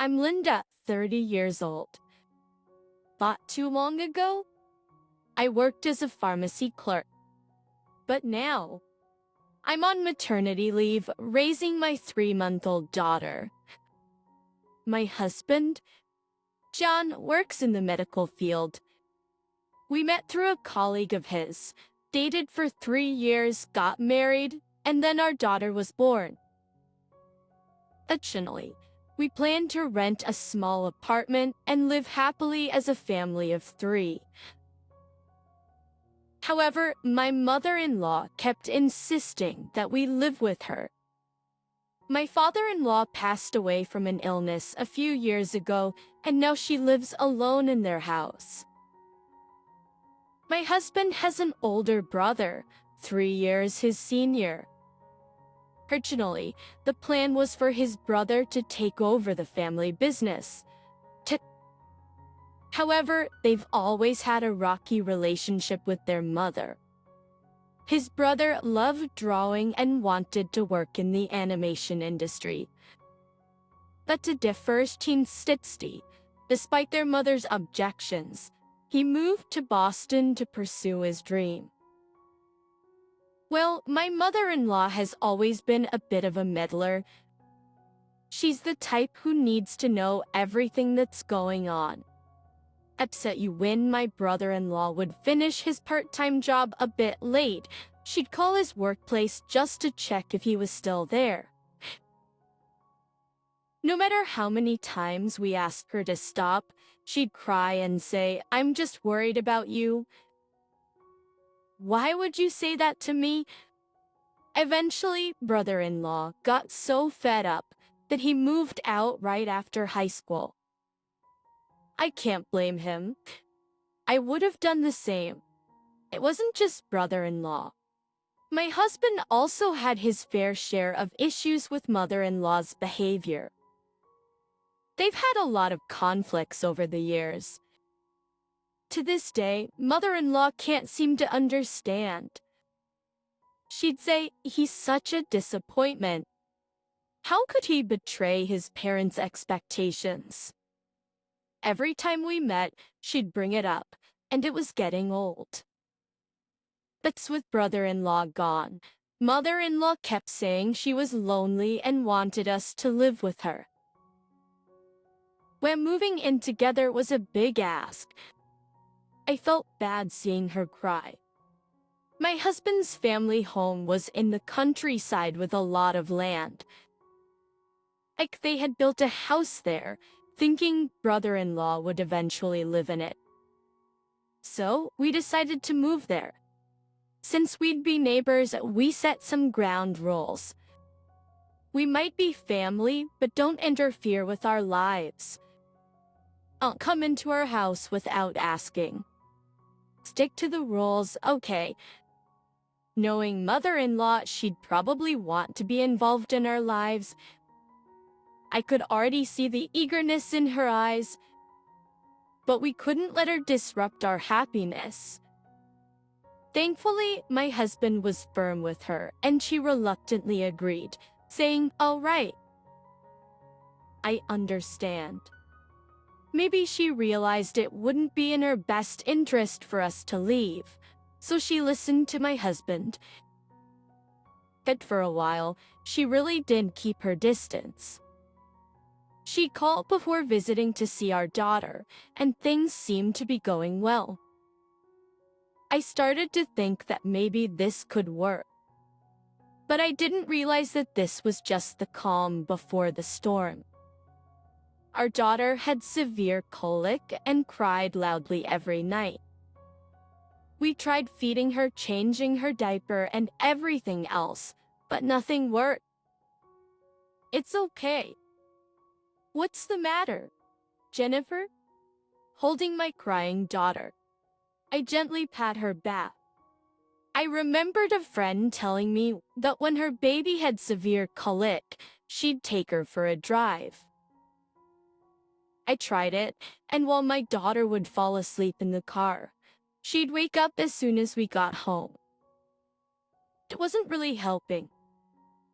I'm Linda, 30 years old. Not too long ago, I worked as a pharmacy clerk. But now, I'm on maternity leave raising my 3-month-old daughter. My husband, John, works in the medical field. We met through a colleague of his, dated for 3 years, got married, and then our daughter was born. Additionally, we plan to rent a small apartment and live happily as a family of 3. However, my mother-in-law kept insisting that we live with her. My father-in-law passed away from an illness a few years ago, and now she lives alone in their house. My husband has an older brother, 3 years his senior. Originally, the plan was for his brother to take over the family business. However, they've always had a rocky relationship with their mother. His brother loved drawing and wanted to work in the animation industry. But to differ despite their mother's objections, he moved to Boston to pursue his dream. Well, my mother-in-law has always been a bit of a meddler. She's the type who needs to know everything that's going on. Upset you when my brother-in-law would finish his part-time job a bit late, she'd call his workplace just to check if he was still there. No matter how many times we asked her to stop, she'd cry and say, "I'm just worried about you." Why would you say that to me? Eventually, brother-in-law got so fed up that he moved out right after high school. I can't blame him. I would have done the same. It wasn't just brother-in-law. My husband also had his fair share of issues with mother-in-law's behavior. They've had a lot of conflicts over the years. To this day, mother-in-law can't seem to understand. She'd say, "He's such a disappointment. How could he betray his parents' expectations?" Every time we met, she'd bring it up, and it was getting old. But with brother-in-law gone, mother-in-law kept saying she was lonely and wanted us to live with her. When moving in together was a big ask. I felt bad seeing her cry. My husband's family home was in the countryside with a lot of land. Like they had built a house there, thinking brother-in-law would eventually live in it. So we decided to move there. Since we'd be neighbors, we set some ground rules. We might be family, but don't interfere with our lives. Don't come into our house without asking. Stick to the rules, okay. Knowing mother-in-law, she'd probably want to be involved in our lives. I could already see the eagerness in her eyes, but we couldn't let her disrupt our happiness. Thankfully, my husband was firm with her, and she reluctantly agreed, saying, "All right. I understand." Maybe she realized it wouldn't be in her best interest for us to leave, so she listened to my husband. But for a while, she really did keep her distance. She called before visiting to see our daughter, and things seemed to be going well. I started to think that maybe this could work. But I didn't realize that this was just the calm before the storm. Our daughter had severe colic and cried loudly every night. We tried feeding her, changing her diaper, and everything else, but nothing worked. "It's okay. What's the matter, Jennifer?" Holding my crying daughter, I gently pat her back. I remembered a friend telling me that when her baby had severe colic, she'd take her for a drive. I tried it, and while my daughter would fall asleep in the car, she'd wake up as soon as we got home. It wasn't really helping.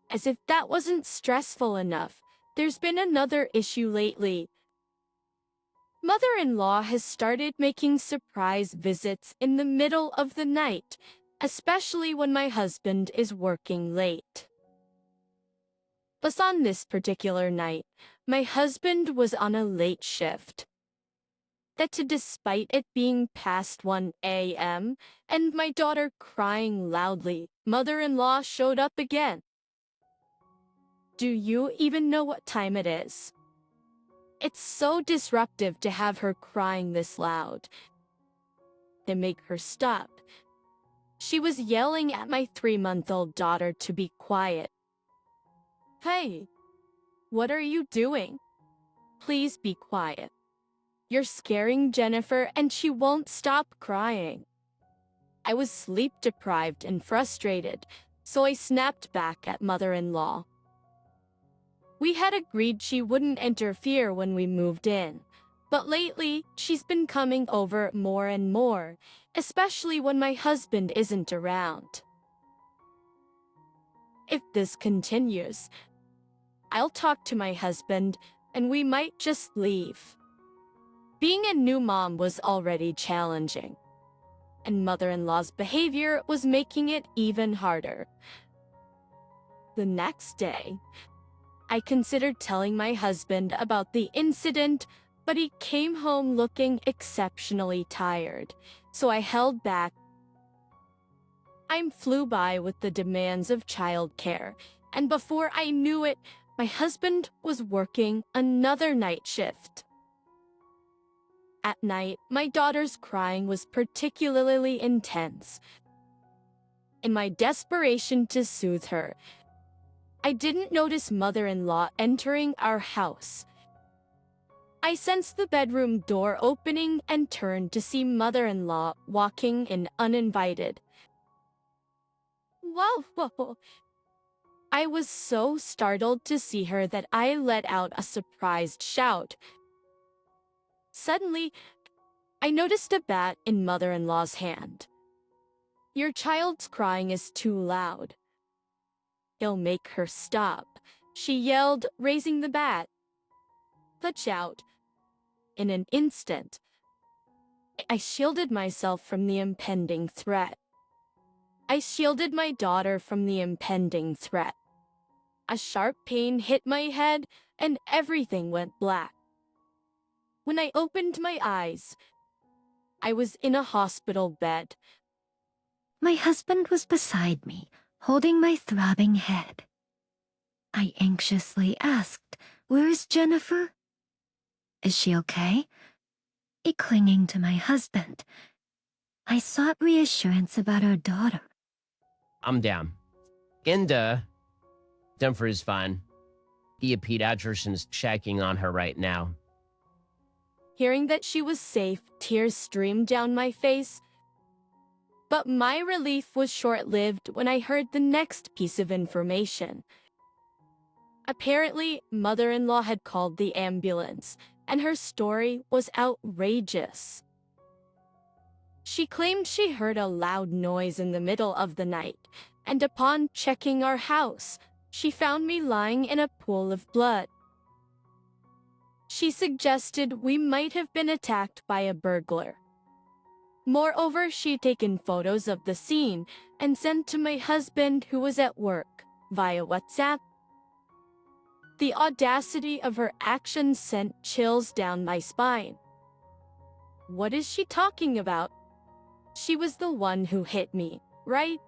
As if that wasn't stressful enough, there's been another issue lately. Mother-in-law has started making surprise visits in the middle of the night, especially when my husband is working late. But on this particular night, my husband was on a late shift. Despite it being past 1 a.m. and my daughter crying loudly, mother-in-law showed up again. Do you even know what time it is? It's so disruptive to have her crying this loud. To make her stop, she was yelling at my 3-month-old daughter to be quiet. Hey, what are you doing? Please be quiet. You're scaring Jennifer and she won't stop crying. I was sleep-deprived and frustrated, so I snapped back at mother-in-law. We had agreed she wouldn't interfere when we moved in, but lately she's been coming over more and more, especially when my husband isn't around. If this continues, I'll talk to my husband and we might just leave. Being a new mom was already challenging, and mother-in-law's behavior was making it even harder. The next day, I considered telling my husband about the incident, but he came home looking exceptionally tired, so I held back. I flew by with the demands of childcare, and before I knew it, my husband was working another night shift. At night, my daughter's crying was particularly intense. In my desperation to soothe her, I didn't notice mother-in-law entering our house. I sensed the bedroom door opening and turned to see mother-in-law walking in uninvited. Whoa! I was so startled to see her that I let out a surprised shout. Suddenly, I noticed a bat in mother-in-law's hand. Your child's crying is too loud. He'll make her stop, she yelled, raising the bat. Touch out. In an instant, I shielded myself from the impending threat. I shielded my daughter from the impending threat. A sharp pain hit my head and everything went black. When I opened my eyes, I was in a hospital bed. My husband was beside me, holding my throbbing head. I anxiously asked, "Where is Jennifer? Is she okay?" Clinging to my husband, I sought reassurance about our daughter. I'm down. Jennifer is fine. The pediatrician is checking on her right now. Hearing that she was safe, tears streamed down my face. But my relief was short-lived when I heard the next piece of information. Apparently, mother-in-law had called the ambulance, and her story was outrageous. She claimed she heard a loud noise in the middle of the night, and upon checking our house, she found me lying in a pool of blood. She suggested we might have been attacked by a burglar. Moreover, she'd taken photos of the scene and sent to my husband, who was at work, via WhatsApp. The audacity of her actions sent chills down my spine. What is she talking about? She was the one who hit me, right?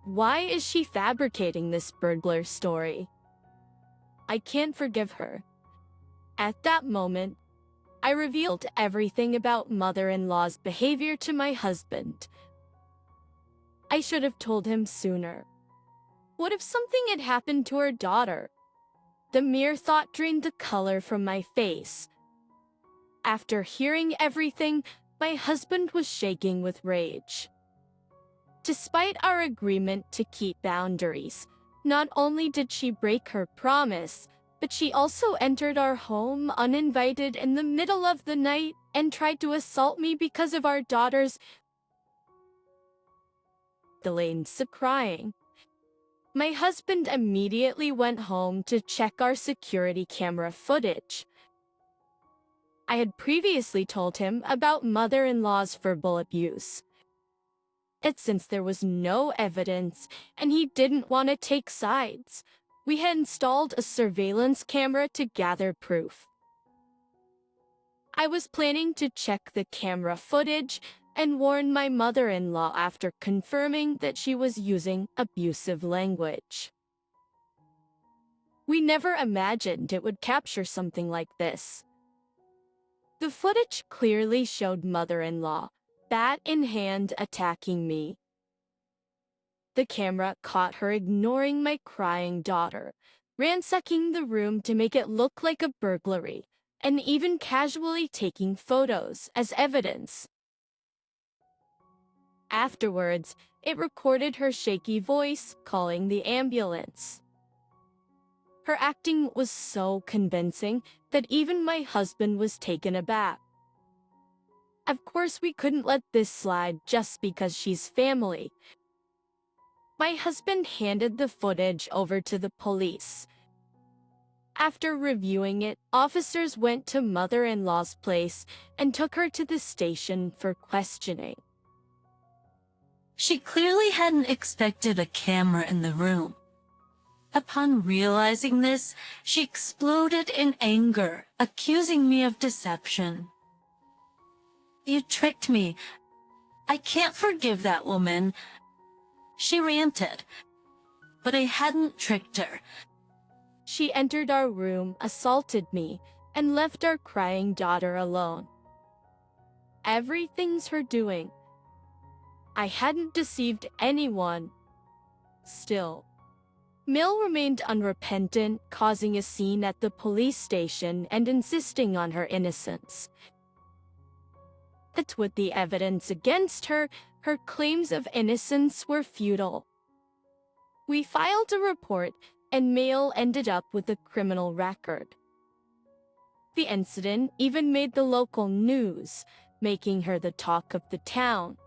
Why is she fabricating this burglar story? I can't forgive her. At that moment, I revealed everything about mother-in-law's behavior to my husband. I should have told him sooner. What if something had happened to her daughter? The mere thought drained the color from my face. After hearing everything, my husband was shaking with rage. Despite our agreement to keep boundaries, not only did she break her promise, but she also entered our home uninvited in the middle of the night and tried to assault me because of our daughter's crying. My husband immediately went home to check our security camera footage. I had previously told him about mother-in-law's verbal abuse. Since there was no evidence and he didn't want to take sides, we had installed a surveillance camera to gather proof. I was planning to check the camera footage and warn my mother-in-law after confirming that she was using abusive language. We never imagined it would capture something like this. The footage clearly showed mother-in-law, bat in hand, attacking me. The camera caught her ignoring my crying daughter, ransacking the room to make it look like a burglary, and even casually taking photos as evidence. Afterwards, it recorded her shaky voice calling the ambulance. Her acting was so convincing that even my husband was taken aback. Of course, we couldn't let this slide just because she's family. My husband handed the footage over to the police. After reviewing it, officers went to mother-in-law's place and took her to the station for questioning. She clearly hadn't expected a camera in the room. Upon realizing this, she exploded in anger, accusing me of deception. "You tricked me. I can't forgive that woman," she ranted. But I hadn't tricked her. She entered our room, assaulted me, and left our crying daughter alone. Everything's her doing. I hadn't deceived anyone. Still, Mill remained unrepentant, causing a scene at the police station and insisting on her innocence. But with the evidence against her, her claims of innocence were futile. We filed a report, and Mill ended up with a criminal record. The incident even made the local news, making her the talk of the town.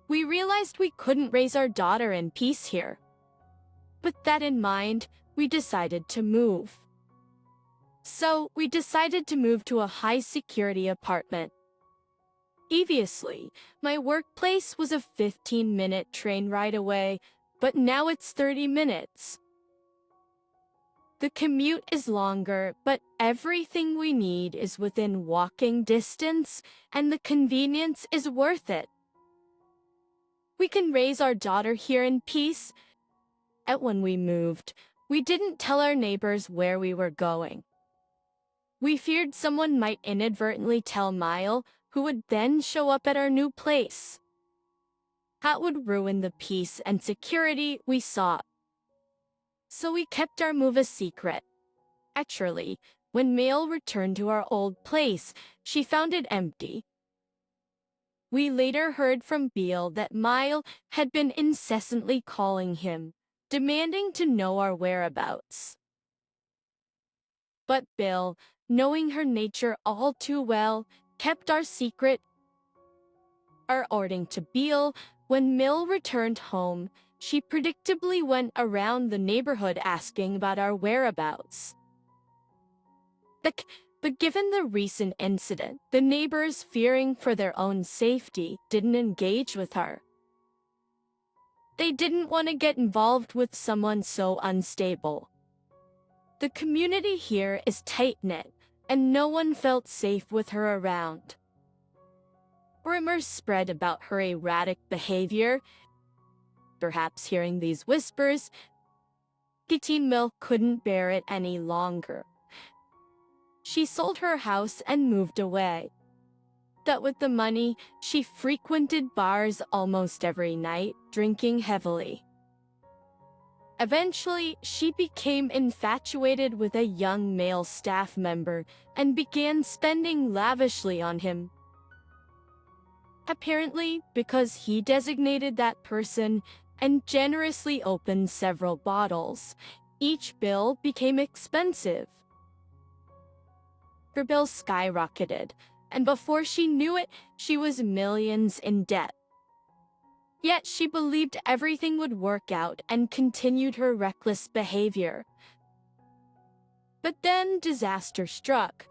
We realized we couldn't raise our daughter in peace here. With that in mind, we decided to move. So, we decided to move to a high-security apartment. Previously, my workplace was a 15-minute train ride away, but now it's 30 minutes. The commute is longer, but everything we need is within walking distance, and the convenience is worth it. We can raise our daughter here in peace. When we moved, we didn't tell our neighbors where we were going. We feared someone might inadvertently tell Mile, who would then show up at our new place. That would ruin the peace and security we sought. So we kept our move a secret. Actually, when Male returned to our old place, she found it empty. We later heard from Beale that Mile had been incessantly calling him, demanding to know our whereabouts. But Bill, knowing her nature all too well, kept our secret. According to Beale, when Mill returned home, she predictably went around the neighborhood asking about our whereabouts. But given the recent incident, the neighbors, fearing for their own safety, didn't engage with her. They didn't want to get involved with someone so unstable. The community here is tight-knit, and no one felt safe with her around. Rumors spread about her erratic behavior. Perhaps hearing these whispers, Kitty Mill couldn't bear it any longer. She sold her house and moved away. That with the money, she frequented bars almost every night, drinking heavily. Eventually, she became infatuated with a young male staff member and began spending lavishly on him. Apparently, because he designated that person and generously opened several bottles, each bill became expensive. Her bill skyrocketed, and before she knew it, she was millions in debt. Yet she believed everything would work out and continued her reckless behavior. But then disaster struck.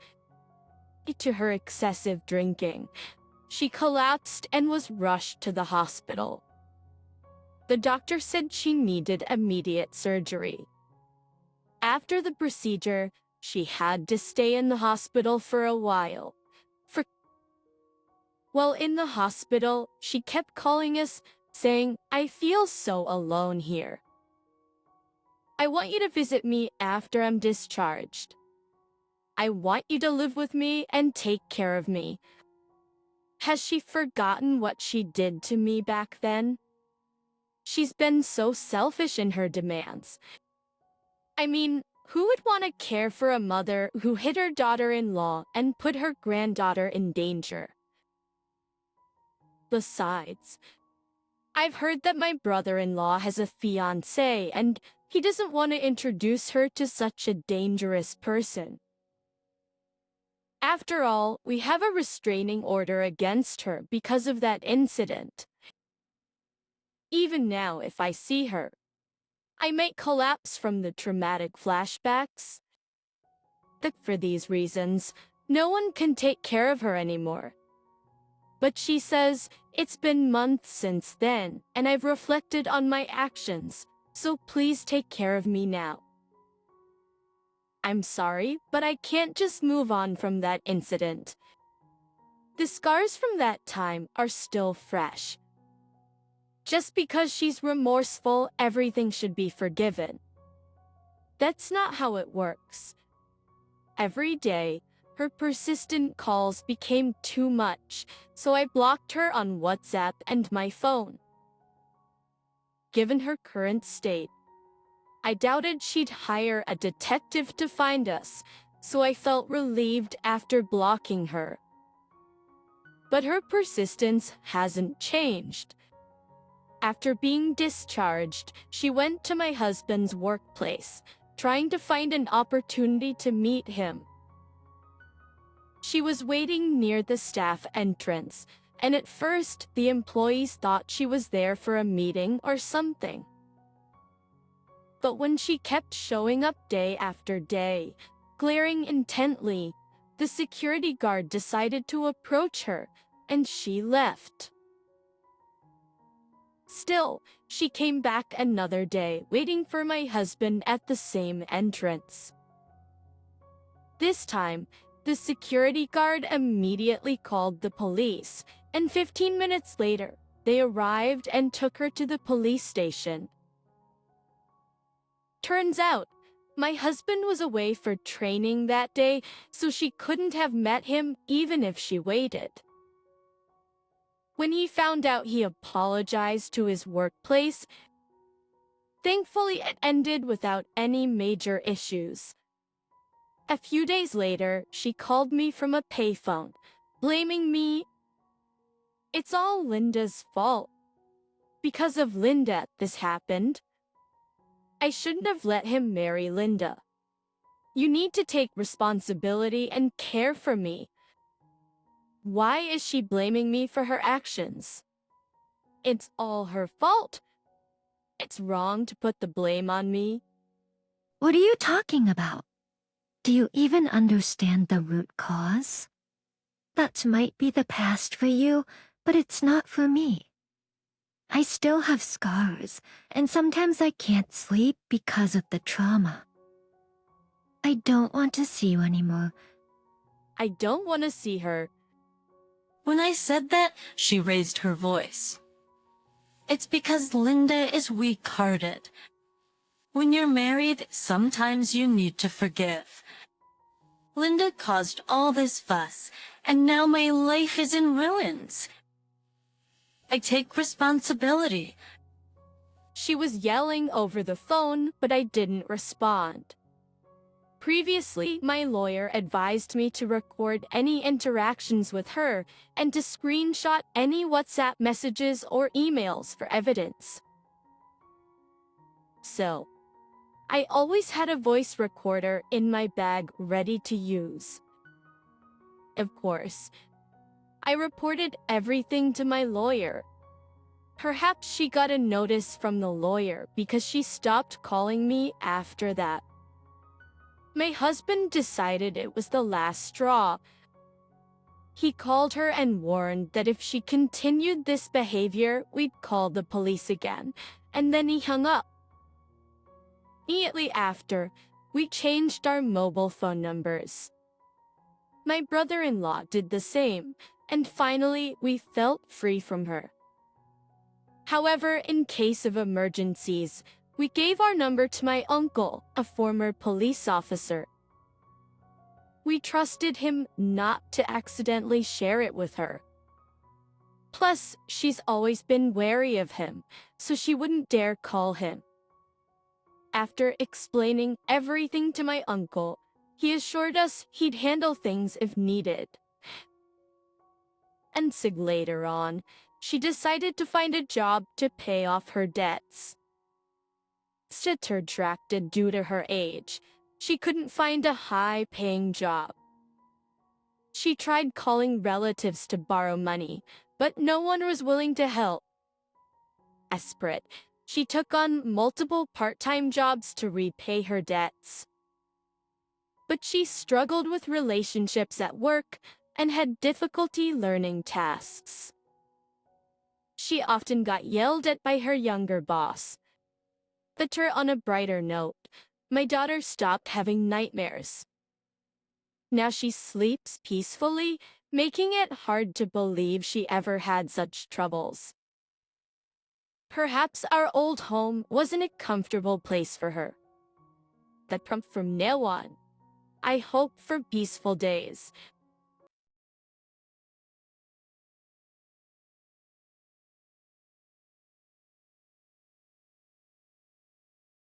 Due to her excessive drinking, she collapsed and was rushed to the hospital. The doctor said she needed immediate surgery. After the procedure, she had to stay in the hospital for a while. While in the hospital, she kept calling us, saying, "I feel so alone here. I want you to visit me after I'm discharged. I want you to live with me and take care of me." Has she forgotten what she did to me back then? She's been so selfish in her demands. I mean, who would want to care for a mother who hit her daughter-in-law and put her granddaughter in danger? Besides, I've heard that my brother-in-law has a fiancée and he doesn't want to introduce her to such a dangerous person. After all, we have a restraining order against her because of that incident. Even now, if I see her, I might collapse from the traumatic flashbacks. For these reasons, no one can take care of her anymore. But she says, it's been months since then, and I've reflected on my actions, so please take care of me now. I'm sorry, but I can't just move on from that incident. The scars from that time are still fresh. Just because she's remorseful, everything should be forgiven. That's not how it works. Every day, her persistent calls became too much, so I blocked her on WhatsApp and my phone. Given her current state, I doubted she'd hire a detective to find us, so I felt relieved after blocking her. But her persistence hasn't changed. After being discharged, she went to my husband's workplace, trying to find an opportunity to meet him. She was waiting near the staff entrance, and at first the employees thought she was there for a meeting or something. But when she kept showing up day after day, glaring intently, the security guard decided to approach her, and she left. Still, she came back another day, waiting for my husband at the same entrance. This time, the security guard immediately called the police, and 15 minutes later, they arrived and took her to the police station. Turns out, my husband was away for training that day, so she couldn't have met him even if she waited. When he found out, he apologized to his workplace. Thankfully, it ended without any major issues. A few days later, she called me from a payphone, blaming me. It's all Linda's fault. Because of Linda, this happened. I shouldn't have let him marry Linda. You need to take responsibility and care for me. Why is she blaming me for her actions? It's all her fault. It's wrong to put the blame on me. What are you talking about? Do you even understand the root cause? That might be the past for you, but it's not for me. I still have scars, and sometimes I can't sleep because of the trauma. I don't want to see you anymore. I don't want to see her. When I said that, she raised her voice. It's because Linda is weak-hearted. When you're married, sometimes you need to forgive. Linda caused all this fuss, and now my life is in ruins. I take responsibility. She was yelling over the phone, but I didn't respond. Previously, my lawyer advised me to record any interactions with her and to screenshot any WhatsApp messages or emails for evidence. So, I always had a voice recorder in my bag ready to use. Of course, I reported everything to my lawyer. Perhaps she got a notice from the lawyer because she stopped calling me after that. My husband decided it was the last straw. He called her and warned that if she continued this behavior, we'd call the police again, and then he hung up. Immediately after, we changed our mobile phone numbers. My brother-in-law did the same, and finally we felt free from her. However, in case of emergencies, we gave our number to my uncle, a former police officer. We trusted him not to accidentally share it with her. Plus, she's always been wary of him, so she wouldn't dare call him. After explaining everything to my uncle, he assured us he'd handle things if needed. And later on, she decided to find a job to pay off her debts. Attracted due to her age, she couldn't find a high-paying job. She tried calling relatives to borrow money, but no one was willing to help. Desperate, she took on multiple part-time jobs to repay her debts. But she struggled with relationships at work and had difficulty learning tasks. She often got yelled at by her younger boss. But on a brighter note, my daughter stopped having nightmares. Now she sleeps peacefully, making it hard to believe she ever had such troubles. Perhaps our old home wasn't a comfortable place for her. From now on, I hope for peaceful days,